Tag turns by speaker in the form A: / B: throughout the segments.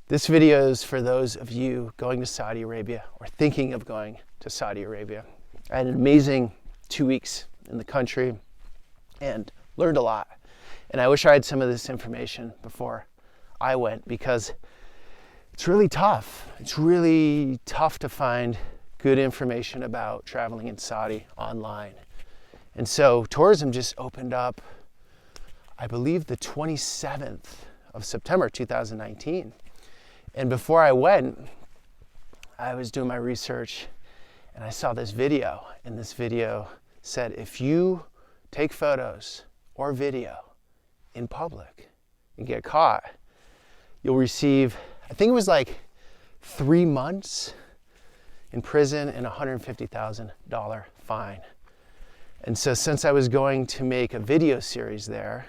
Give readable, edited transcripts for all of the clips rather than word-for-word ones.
A: This video is for those of you going to Saudi Arabia or thinking of going to Saudi Arabia. I had an amazing 2 weeks in the country and learned a lot. And I wish I had some of this information before I went, because it's really tough. It's really tough to find good information about traveling in Saudi online. And so tourism just opened up, I believe, the 27th of September 2019. And before I went, I was doing my research and I saw this video. And this video said, if you take photos or video in public and get caught, you'll receive, I think it was like 3 months in prison and a $150,000 fine. And so since I was going to make a video series there,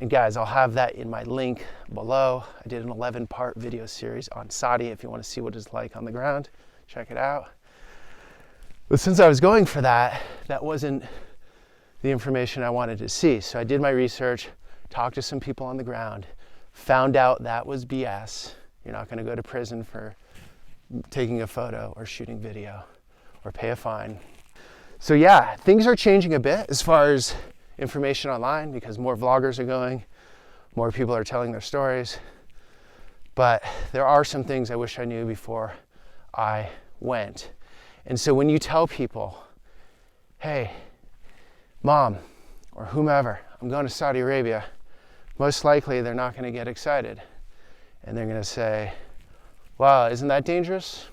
A: and guys, I'll have that in my link below. I did an 11-part video series on Saudi. If you want to see what it's like on the ground, check it out. But since I was going for that, that wasn't the information I wanted to see. So I did my research, talked to some people on the ground, found out that was BS. You're not going to go to prison for taking a photo or shooting video or pay a fine. So yeah, things are changing a bit as far as information online, because more vloggers are going, more people are telling their stories. But there are some things I wish I knew before I went. And so when you tell people, hey, mom or whomever, I'm going to Saudi Arabia, most likely they're not going to get excited. And they're going to say, wow, isn't that dangerous?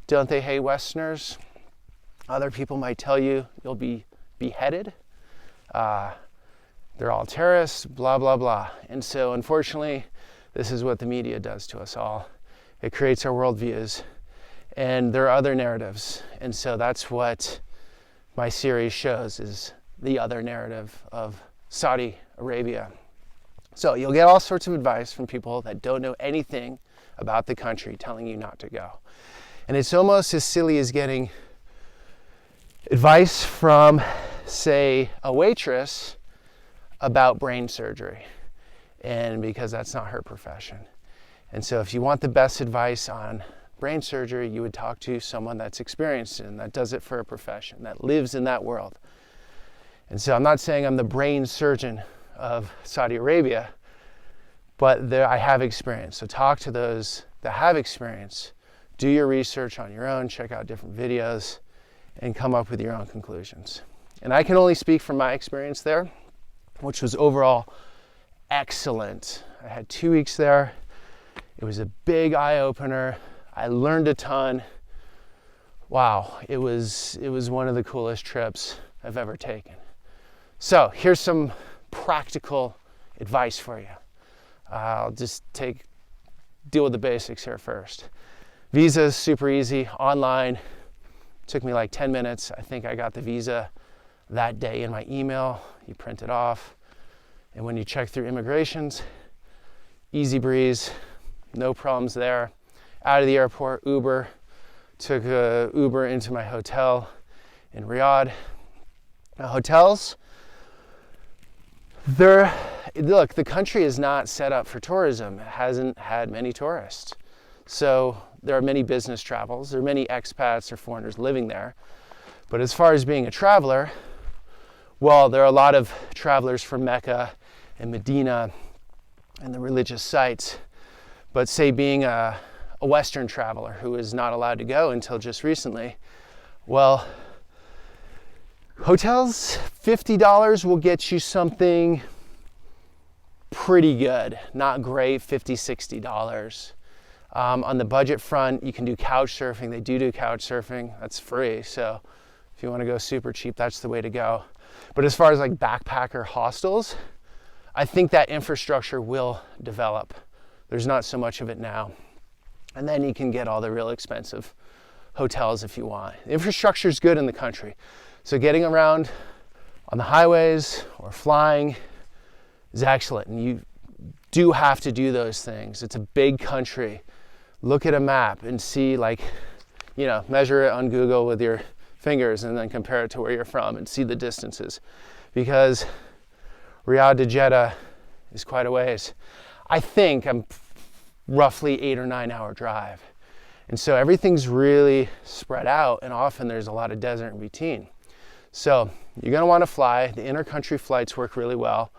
A: Don't they hate Westerners? Other people might tell you you'll be beheaded. They're all terrorists, blah, blah, blah. And so unfortunately, this is what the media does to us all. It creates our worldviews, and there are other narratives. And so that's what my series shows, is the other narrative of Saudi Arabia. So you'll get all sorts of advice from people that don't know anything about the country telling you not to go. And it's almost as silly as getting advice from, say, a waitress about brain surgery, and because that's not her profession. And so if you want the best advice on brain surgery, you would talk to someone that's experienced and that does it for a profession, that lives in that world. And so I'm not saying I'm the brain surgeon of Saudi Arabia, but I have experience. So talk to those that have experience, do your research on your own, check out different videos, and come up with your own conclusions. And I can only speak from my experience there, which was overall excellent. I had 2 weeks there. It was a big eye-opener. I learned a ton. Wow, it was one of the coolest trips I've ever taken. So here's some practical advice for you. I'll just deal with the basics here first. Visa's super easy, online. Took me like 10 minutes. I think I got the visa that day in my email. You print it off. And when you check through immigrations, easy breeze, no problems there. Out of the airport, Uber. Took a Uber into my hotel in Riyadh. Now, hotels, look, the country is not set up for tourism. It hasn't had many tourists. So there are many business travels. There are many expats or foreigners living there. But as far as being a traveler, well, there are a lot of travelers from Mecca and Medina and the religious sites. But say being a Western traveler who is not allowed to go until just recently, well, hotels, $50 will get you something pretty good. Not great, $50, $60. On the budget front, you can do couch surfing. They do couch surfing. That's free. So if you want to go super cheap, that's the way to go. But as far as like backpacker hostels, I think that infrastructure will develop. There's not so much of it now. And then you can get all the real expensive hotels if you want. The infrastructure is good in the country. So getting around on the highways or flying is excellent. And you do have to do those things. It's a big country. Look at a map and see, like, measure it on Google with your fingers and then compare it to where you're from and see the distances. Because Riyadh to Jeddah is quite a ways. I think, I'm roughly 8 or 9 hour drive. And so everything's really spread out, and often there's a lot of desert in between. So you're gonna wanna fly. The intercountry flights work really well.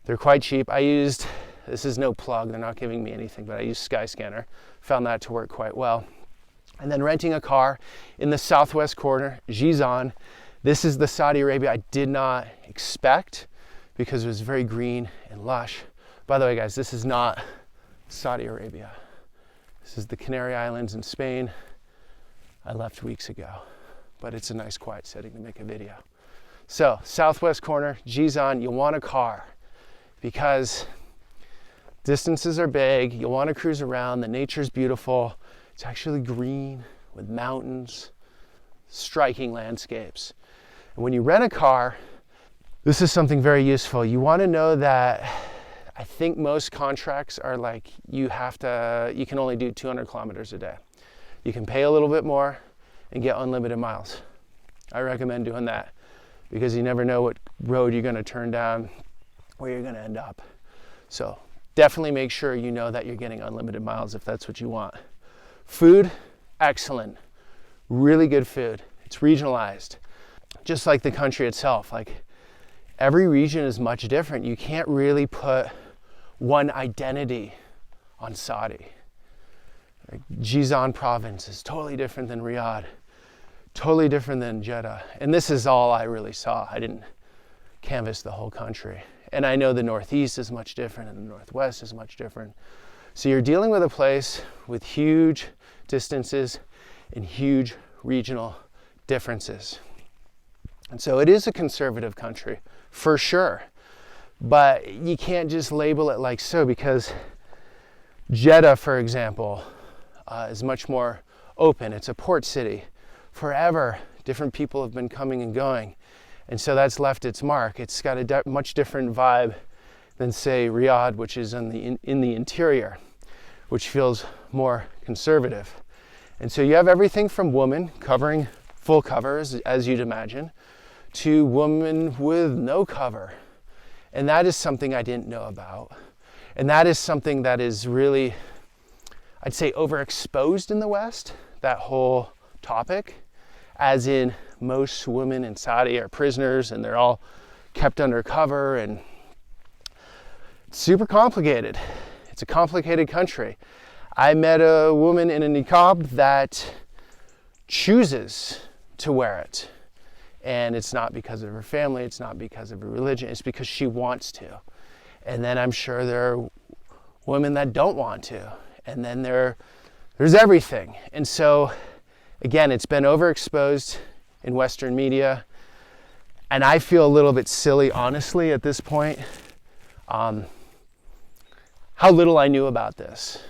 A: They're quite cheap. This is no plug, they're not giving me anything, but I use Skyscanner. Found that to work quite well. And then renting a car in the southwest corner, Jizan. This is the Saudi Arabia I did not expect because it was very green and lush. By the way, guys, this is not Saudi Arabia. This is the Canary Islands in Spain. I left weeks ago, but it's a nice quiet setting to make a video. So, southwest corner, Jizan, you want a car because distances are big, you'll want to cruise around, the nature's beautiful, it's actually green with mountains, striking landscapes. And when you rent a car, this is something very useful. You want to know that I think most contracts are like you can only do 200 kilometers a day. You can pay a little bit more and get unlimited miles. I recommend doing that because you never know what road you're going to turn down, where you're going to end up. So definitely make sure you know that you're getting unlimited miles if that's what you want. Food, excellent. Really good food. It's regionalized. Just like the country itself. Like every region is much different. You can't really put one identity on Saudi. Like Jizan province is totally different than Riyadh, totally different than Jeddah. And this is all I really saw. I didn't canvass the whole country. And I know the Northeast is much different and the Northwest is much different. So you're dealing with a place with huge distances and huge regional differences. And so it is a conservative country, for sure. But you can't just label it like so, because Jeddah, for example, is much more open. It's a port city. Forever, different people have been coming and going. And so that's left its mark. It's got a much different vibe than, say, Riyadh, which is in the interior, which feels more conservative. And so you have everything from women covering full covers, as you'd imagine, to women with no cover. And that is something I didn't know about. And that is something that is really, I'd say, overexposed in the West, that whole topic, as in most women in Saudi are prisoners and they're all kept under cover, and it's super complicated. It's a complicated country. I met a woman in a niqab that chooses to wear it. And it's not because of her family, it's not because of her religion, it's because she wants to. And then I'm sure there are women that don't want to. And then there's everything. And so, again, it's been overexposed in Western media. And I feel a little bit silly, honestly, at this point, how little I knew about this.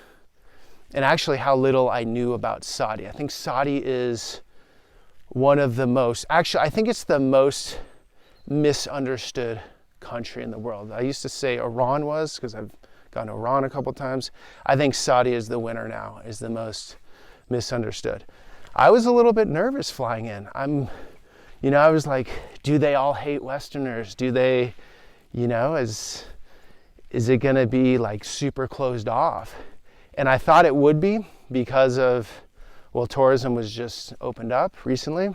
A: And actually how little I knew about Saudi. I think Saudi is one of the most, actually, I think it's the most misunderstood country in the world. I used to say Iran was, because I've gone to Iran a couple times. I think Saudi is the winner now, is the most misunderstood. I was a little bit nervous flying in. I was like, do they all hate Westerners? Do they, is it gonna be like super closed off? And I thought it would be because of, well, tourism was just opened up recently,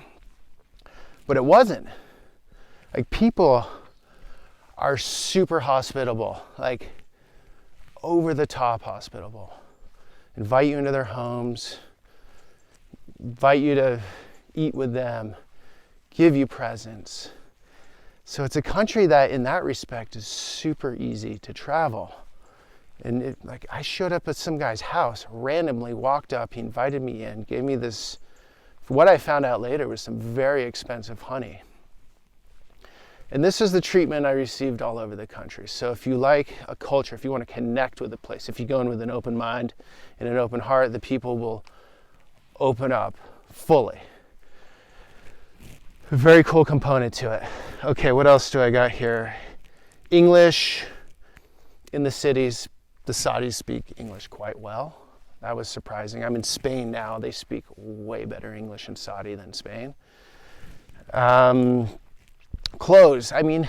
A: but it wasn't. Like, people are super hospitable, like over the top hospitable. Invite you into their homes, invite you to eat with them, give you presents. So it's a country that in that respect is super easy to travel. And I showed up at some guy's house, randomly walked up, he invited me in, gave me this, what I found out later was some very expensive honey. And this is the treatment I received all over the country. So if you like a culture, if you want to connect with a place, if you go in with an open mind and an open heart, the people will open up fully. A very cool component to it. Okay, what else do I got here? English in the cities. The Saudis speak English quite well. That was surprising. I'm in Spain now. They speak way better English in Saudi than Spain. Clothes. I mean,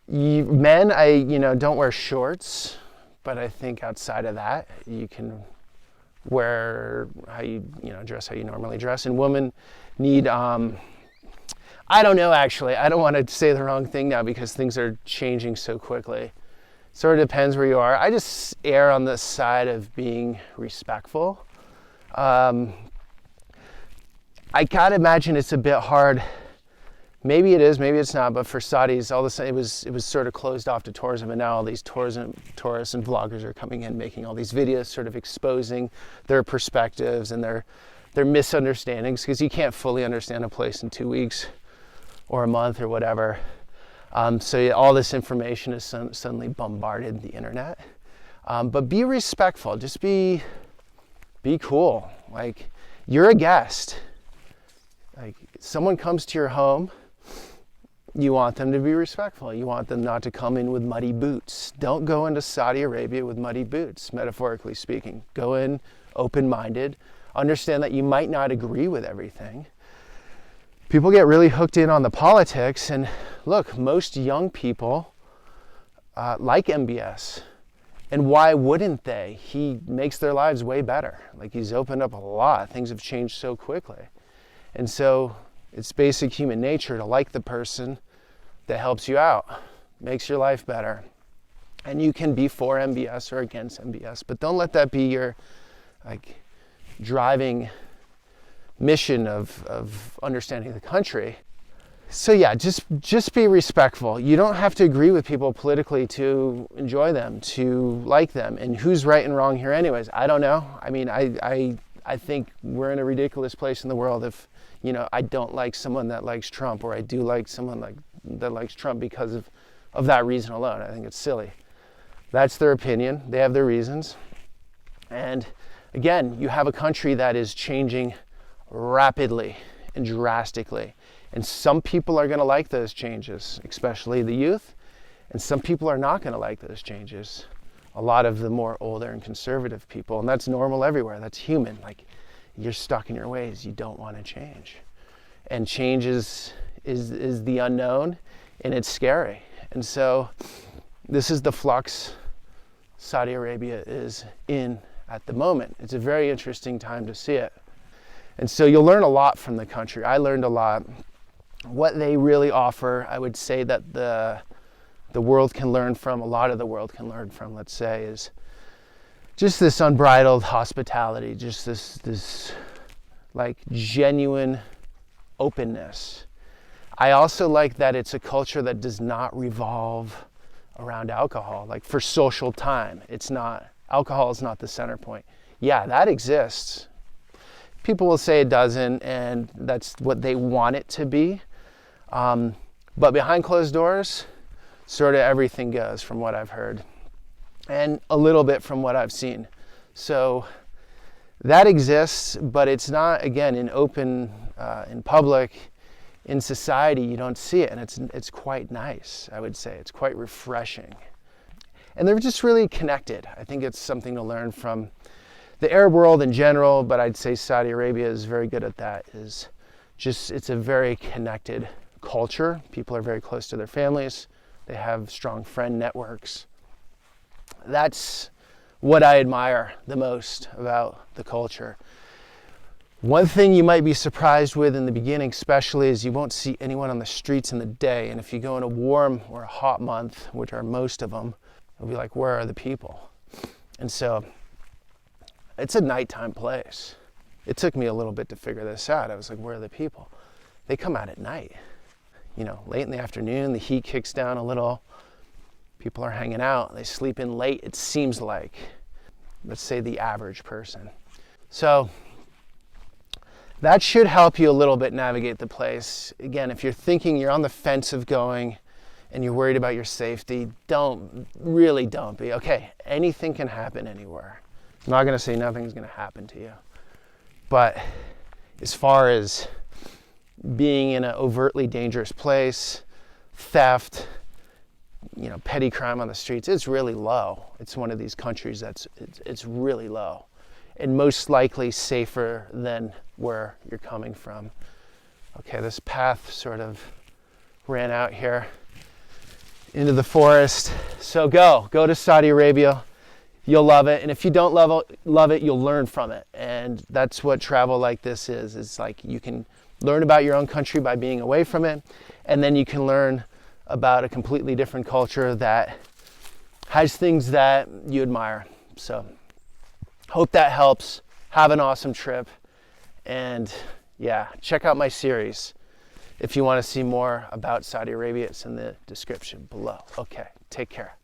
A: men, don't wear shorts but I think outside of that, you can wear dress how you normally dress. And women need, I don't know actually, I don't want to say the wrong thing now because things are changing so quickly. Sort of depends where you are. I just err on the side of being respectful. I gotta imagine it's a bit hard. Maybe it is, maybe it's not, but for Saudis, all of a sudden it was sort of closed off to tourism, and now all these tourists and vloggers are coming in, making all these videos, sort of exposing their perspectives and their misunderstandings, because you can't fully understand a place in 2 weeks or a month or whatever. So yeah, all this information is suddenly bombarded the internet. But be respectful, just be cool. Like, you're a guest. Like, someone comes to your home, you want them to be respectful. You want them not to come in with muddy boots. Don't go into Saudi Arabia with muddy boots, metaphorically speaking. Go in open-minded. Understand that you might not agree with everything. People get really hooked in on the politics, and look, most young people like MBS. And why wouldn't they? He makes their lives way better. Like, he's opened up a lot. Things have changed so quickly. And so it's basic human nature to like the person that helps you out, makes your life better. And you can be for MBS or against MBS, but don't let that be your driving mission of understanding the country. So yeah, just be respectful. You don't have to agree with people politically to enjoy them, to like them. And who's right and wrong here anyways? I don't know. I mean, I think we're in a ridiculous place in the world if, I don't like someone that likes Trump, or I do like someone that likes Trump because of that reason alone. I think it's silly. That's their opinion. They have their reasons. And again, you have a country that is changing rapidly and drastically. And some people are going to like those changes, especially the youth. And some people are not going to like those changes. A lot of the more older and conservative people. And that's normal everywhere. That's human. Like, you're stuck in your ways. You don't want to change. And change is the unknown, and it's scary. And so this is the flux Saudi Arabia is in at the moment. It's a very interesting time to see it. And so you'll learn a lot from the country. I learned a lot. What they really offer, I would say that the world can learn from, a lot of the world can learn from, let's say, is just this unbridled hospitality, just this like genuine openness. I also like that it's a culture that does not revolve around alcohol. Like, for social time, alcohol is not the center point. Yeah, that exists. People will say it doesn't, and that's what they want it to be. But behind closed doors, sort of everything goes, from what I've heard, and a little bit from what I've seen. So that exists, but it's not, again, in public, in society. You don't see it, and it's quite nice, I would say. It's quite refreshing. And they're just really connected. I think it's something to learn from the Arab world in general, but I'd say Saudi Arabia is very good at that. It's a very connected culture. People are very close to their families. They have strong friend networks. That's what I admire the most about the culture. One thing you might be surprised with in the beginning, especially, is you won't see anyone on the streets in the day. And if you go in a warm or a hot month, which are most of them, it'll be like, where are the people? And so it's a nighttime place. It took me a little bit to figure this out. I was like, where are the people? They come out at night. Late in the afternoon, the heat kicks down a little. People are hanging out. They sleep in late, it seems like. Let's say the average person. So that should help you a little bit navigate the place. Again, if you're thinking you're on the fence of going and you're worried about your safety, don't be. Okay, anything can happen anywhere. I'm not going to say nothing's going to happen to you. But as far as being in an overtly dangerous place, theft, petty crime on the streets, it's really low. It's one of these countries it's really low, and most likely safer than where you're coming from. Okay, this path sort of ran out here into the forest. So go to Saudi Arabia. you'll love it. And if you don't love it, you'll learn from it. And that's what travel like this is. It's like you can learn about your own country by being away from it, and then you can learn about a completely different culture that has things that you admire. So hope that helps. Have an awesome trip. And yeah, check out my series. If you want to see more about Saudi Arabia, it's in the description below. Okay, take care.